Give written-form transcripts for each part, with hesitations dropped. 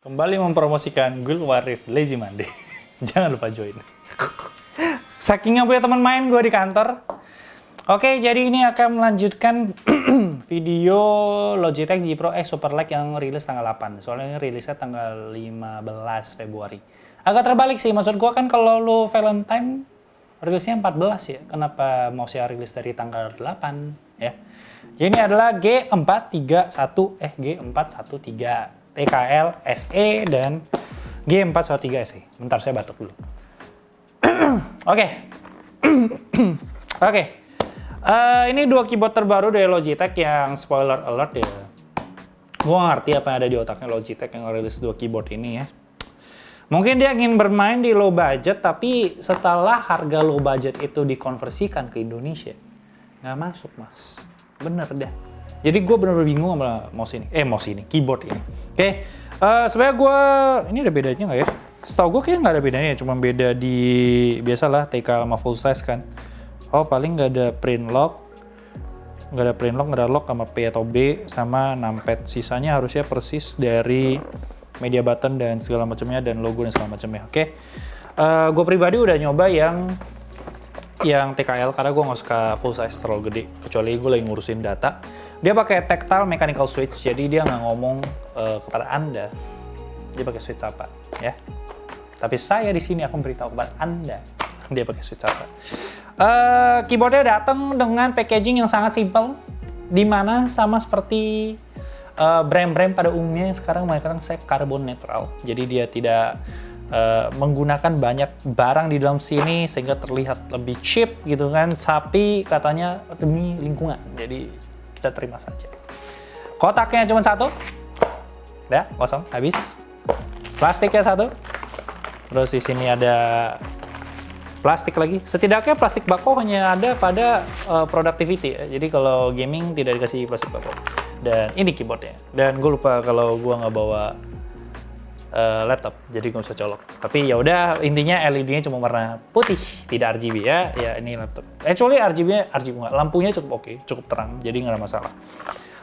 Kembali mempromosikan Guild War Rift Lazy Monday. Jangan lupa join. Saking nggak punya teman main gue di kantor. Oke, jadi ini akan melanjutkan video Logitech G Pro X Super Light yang rilis tanggal 8. Soalnya rilisnya tanggal 15 Februari. Agak terbalik sih, maksud gue kan kalau lu Valentine rilisnya 14 ya. Kenapa mau saya rilis dari tanggal 8 ya? Ini adalah G413 TKL SE dan G413 SE. Bentar, saya batuk dulu. Oke. Oke. Ini dua keyboard terbaru dari Logitech yang spoiler alert ya. Gua ngerti apa yang ada di otaknya Logitech yang rilis dua keyboard ini ya. Mungkin dia ingin bermain di low budget, tapi setelah harga low budget itu dikonversikan ke Indonesia, nggak masuk, Mas. Bener dah. Jadi gue bener-bener bingung sama mouse ini, keyboard ini. Oke, sebenarnya gue, ini ada bedanya nggak ya? Setahu gue kayaknya nggak ada bedanya, cuma beda di, biasalah TK sama full size kan. Oh, paling nggak ada print lock, nggak ada lock sama P atau B, sama numpad. Sisanya harusnya persis dari media button dan segala macamnya, dan logo dan segala macamnya. Oke, gue pribadi udah nyoba yang TKL karena gue nggak suka full size terlalu gede, kecuali gue lagi ngurusin data. Dia pakai tactile mechanical switch, jadi dia nggak ngomong kepada Anda dia pakai switch apa ya. Tapi saya di sini akan beritahu kepada Anda dia pakai switch apa. Keyboardnya datang dengan packaging yang sangat simple, dimana sama seperti brand-brand pada umumnya yang sekarang mengatakan saya carbon neutral. Jadi dia tidak menggunakan banyak barang di dalam sini sehingga terlihat lebih cheap gitu kan, tapi katanya demi lingkungan. Jadi kita terima saja. Kotaknya cuma satu. Ya, kosong, habis. Plastiknya satu. Terus di sini ada plastik lagi. Setidaknya plastik bako hanya ada pada productivity ya. Jadi kalau gaming tidak dikasih plastik bako. Dan ini keyboardnya. Dan gue lupa kalau gue nggak bawa laptop, jadi nggak usah colok. Tapi ya udah, intinya LED-nya cuma warna putih, tidak RGB ya. Ya ini laptop. Actually RGB nggak, lampunya cukup oke, cukup terang, jadi nggak ada masalah.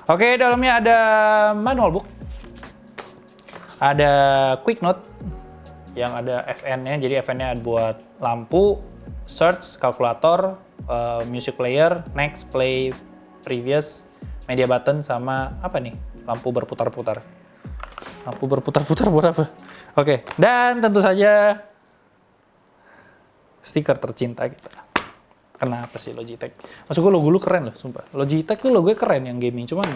Oke, dalamnya ada manual book, ada quick note yang ada FN-nya. Jadi FN-nya buat lampu, search, kalkulator, music player, next, play, previous, media button, sama apa nih? Lampu berputar-putar. Lampu berputar-putar buat apa? Oke, dan tentu saja stiker tercinta kita. Kenapa sih Logitech? Maksud gue logo lu keren loh, sumpah. Logitech tuh logonya keren yang gaming, cuman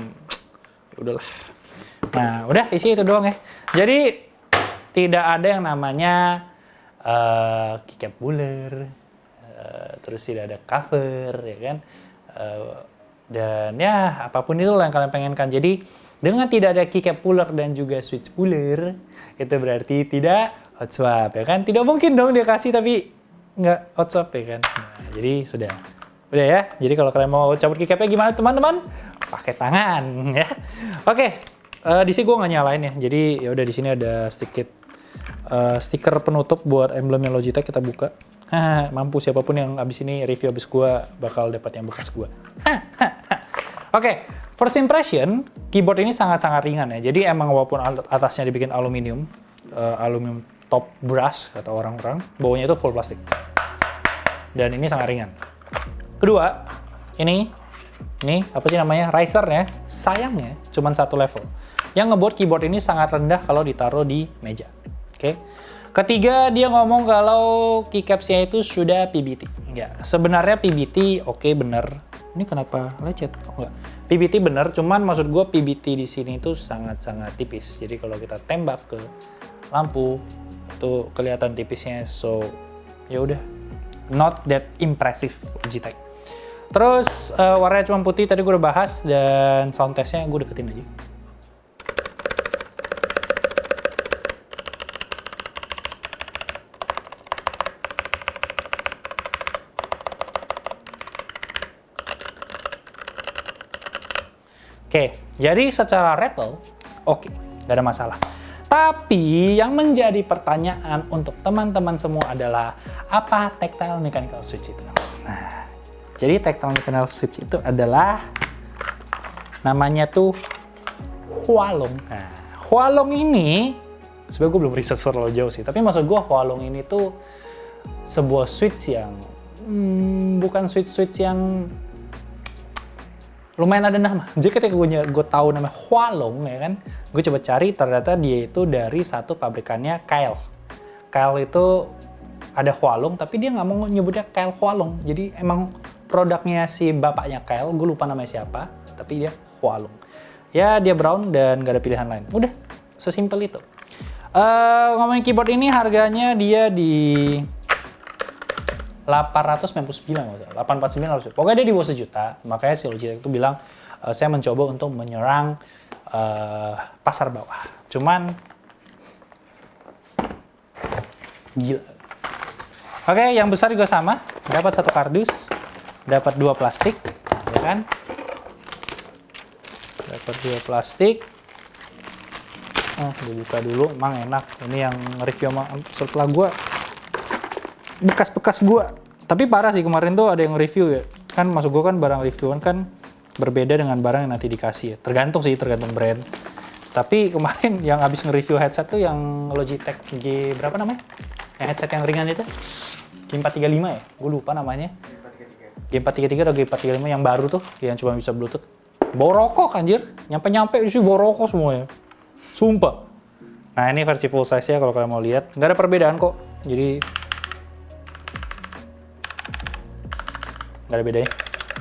ya udahlah. Nah, udah isi itu doang ya. Jadi tidak ada yang namanya keycap buler, terus tidak ada cover, ya kan? Dan ya apapun itu yang kalian pengenkan. Jadi dengan tidak ada keycap puller dan juga switch puller, itu berarti tidak hot swap, ya kan? Tidak mungkin dong dia kasih tapi nggak hot swap, ya kan? Nah, jadi sudah ya. Jadi kalau kalian mau cabut keycapnya gimana teman-teman? Pakai tangan, ya. Oke, di sini gue nggak nyalain ya. Jadi ya udah, di sini ada sedikit stiker penutup buat emblemnya Logitech, kita buka. Mampu siapapun yang abis ini review abis gue bakal dapat yang bekas gue. Oke, first impression, keyboard ini sangat-sangat ringan ya. Jadi emang walaupun atasnya dibikin aluminium, aluminium top brass kata orang-orang, bawahnya itu full plastik. Dan ini sangat ringan. Kedua, ini apa sih namanya? Risernya, sayangnya cuma satu level. Yang ngebuat keyboard ini sangat rendah kalau ditaruh di meja. Oke. Ketiga, dia ngomong kalau keycapsnya itu sudah PBT. Enggak, sebenarnya PBT oke, bener. Ini kenapa lecet? Oh, enggak. PBT bener, cuman maksud gue PBT di sini itu sangat-sangat tipis. Jadi kalau kita tembak ke lampu itu kelihatan tipisnya. So ya udah, not that impressive Logitech. Terus warnanya cuma putih, tadi gue udah bahas, dan sound testnya gue deketin aja. Oke, jadi secara rattle, oke, nggak ada masalah. Tapi yang menjadi pertanyaan untuk teman-teman semua adalah, apa tactile mechanical switch itu? Nah, jadi tactile mechanical switch itu adalah namanya tuh Hualong. Nah, Hualong ini Sebenarnya gue belum riset terlalu jauh sih. Tapi maksud gue Hualong ini tuh sebuah switch yang bukan switch yang lumayan ada nama. Jadi ketika gue tahu nama Hualong ya kan, gue coba cari ternyata dia itu dari satu pabrikannya Kail. Kail itu ada Hualong tapi dia nggak mau nyebutnya Kail Hualong. Jadi emang produknya si bapaknya Kail, gue lupa namanya siapa, tapi dia Hualong. Ya dia brown dan gak ada pilihan lain. Udah, sesimpel itu. Ngomongin keyboard ini harganya dia di 899 nggak usah. 849 pokoknya dia di bawah sejuta. Makanya si Logitech itu bilang saya mencoba untuk menyerang pasar bawah. Cuman gila. Oke, yang besar juga sama. Dapat satu kardus, dapat 2 plastik, ya kan? Dapat 2 plastik. Gue buka dulu, emang enak. Ini yang review setelah gue bekas-bekas gue. Tapi parah sih kemarin tuh ada yang review ya. Kan maksud gue kan barang reviewan kan berbeda dengan barang yang nanti dikasih ya. Tergantung brand. Tapi kemarin yang habis nge-review headset tuh yang Logitech G berapa namanya? Yang headset yang ringan itu? G435 ya? Gue lupa namanya. G433 atau G435 yang baru tuh, yang cuma bisa Bluetooth. Bawa rokok anjir. Nyampe-nyampe sih bawa rokok semuanya. Sumpah. Nah ini versi full size ya kalau kalian mau lihat. Nggak ada perbedaan kok. Jadi nggak ada bedanya.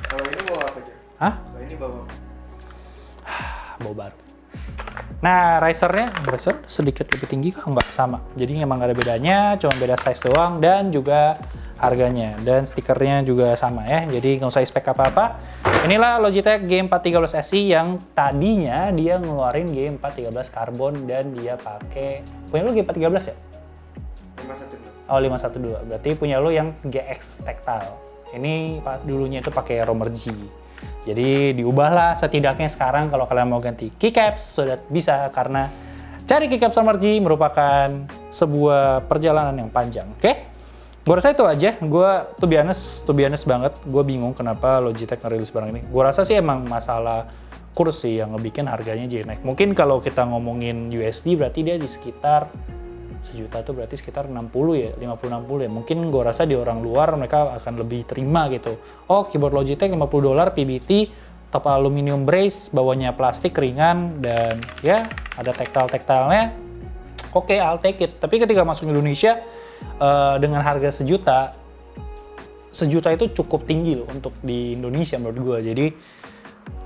Kalau ini bawa apa aja? Hah? Kalau ini bawa bawa baru. Nah, risernya sedikit lebih tinggi kah? Enggak, sama. Jadi emang nggak ada bedanya, cuma beda size doang dan juga harganya. Dan stikernya juga sama ya, jadi nggak usah spek apa-apa. Inilah Logitech G413 SI yang tadinya dia ngeluarin G413 Carbon dan dia pakai... Punya lu G413 ya? 512. Oh, 512. Berarti punya lu yang GX Tactile. Ini dulunya itu pakai Romer G. Jadi diubahlah setidaknya sekarang kalau kalian mau ganti keycaps sudah bisa karena cari keycaps Romer G merupakan sebuah perjalanan yang panjang. Oke? Gue rasa itu aja. Gue to be honest banget. Gue bingung kenapa Logitech ngerilis barang ini. Gue rasa sih emang masalah kurs sih yang ngebikin harganya jadi naik. Mungkin kalau kita ngomongin USD berarti dia di sekitar sejuta tuh berarti sekitar 60 ya, 50-60 ya. Mungkin gue rasa di orang luar mereka akan lebih terima gitu. Oh, keyboard Logitech $50 PBT, top aluminium brace, bawahnya plastik ringan dan ya ada tactile-nya. Oke, I'll take it. Tapi ketika masuk Indonesia dengan harga sejuta itu cukup tinggi loh untuk di Indonesia menurut gue. Jadi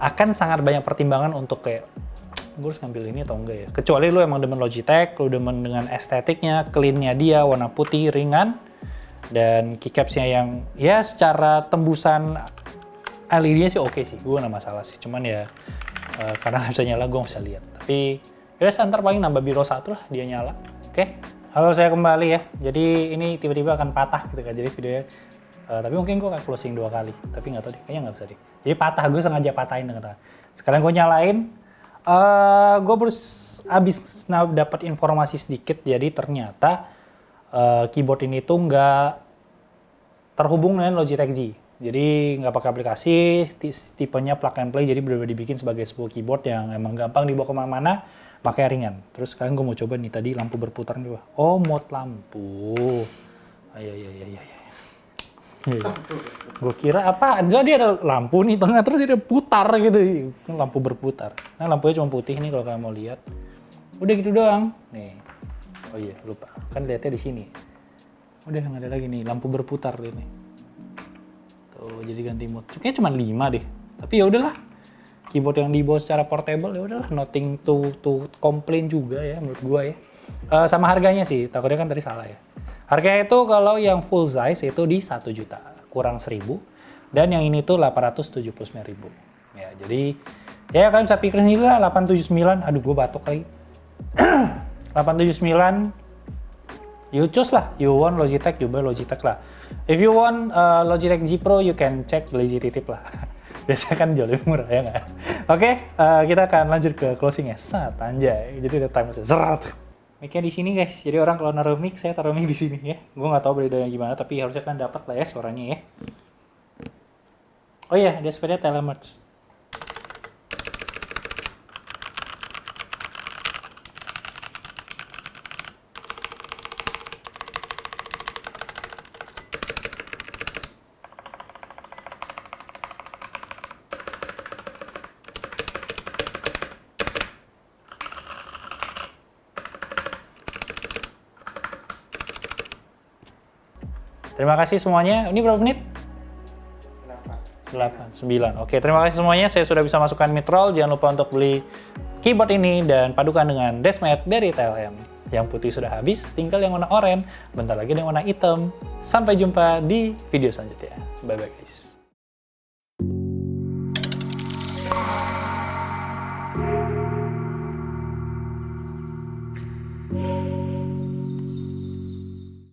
akan sangat banyak pertimbangan untuk kayak gue harus ngambil ini atau enggak ya. Kecuali lu emang demen Logitech, lu demen dengan estetiknya, clean-nya dia, warna putih, ringan. Dan keycaps-nya yang ya secara tembusan LED-nya sih oke sih. Gue nggak masalah sih. Cuman ya karena nggak bisa nyala, gue nggak bisa lihat. Tapi ya ntar paling nambah biro satu lah dia nyala. Oke? Halo, saya kembali ya. Jadi ini tiba-tiba akan patah gitu kan. Jadi videonya tapi mungkin gue akan closing 2 kali. Tapi nggak tahu deh, kayaknya nggak bisa deh. Jadi patah, gue sengaja patahin dengan sekarang gue nyalain. Gue baru abis dapat informasi sedikit, jadi ternyata keyboard ini tuh nggak terhubung dengan Logitech G. Jadi nggak pakai aplikasi, tipenya plug and play, jadi benar-benar dibikin sebagai sebuah keyboard yang emang gampang dibawa kemana-mana, makanya ringan. Terus sekarang gue mau coba nih tadi lampu berputar nih. Oh, mode lampu. Iya. Gue kira apa? Jadi ada lampu nih tengah terus dia putar gitu, lampu berputar. Nah lampunya cuma putih nih kalau kalian mau lihat. Udah gitu doang. Nih. Oh iya lupa. Kan lihatnya di sini. Udah nggak ada lagi nih lampu berputar ini. Tuh jadi ganti mode. Kayaknya cuma 5 deh. Tapi ya udahlah. Keyboard yang dibawa secara portable ya udahlah. Nothing to complain juga ya menurut gue ya. Sama harganya sih. Takutnya kan tadi salah ya. Harganya itu kalau yang full size itu di 1 juta, kurang 1.000. Dan yang ini tuh 879.000. Ya, jadi ya kalian bisa pikir sendiri lah 879. Aduh, gue batuk lagi. 879. You choose lah. You want Logitech, you buy Logitech lah. If you want Logitech G Pro, you can check Lazy Tip lah. Biasanya kan jauh lebih murah ya nggak? Oke, kita akan lanjut ke closing ya. Anjay. Jadi udah time serat. Mic-nya di sini guys, jadi orang kalau naruh mic, saya taruh mic di sini ya. Gue nggak tahu bedanya gimana, tapi harusnya kan dapat lah ya suaranya ya. Oh iya, ada sepeda telemerge. Terima kasih semuanya. Ini berapa menit? 8. 8, 9. Oke, terima kasih semuanya. Saya sudah bisa masukkan mid-roll. Jangan lupa untuk beli keyboard ini dan padukan dengan deskmat dari TLM. Yang putih sudah habis, tinggal yang warna oranye. Bentar lagi ada yang warna hitam. Sampai jumpa di video selanjutnya. Bye-bye guys.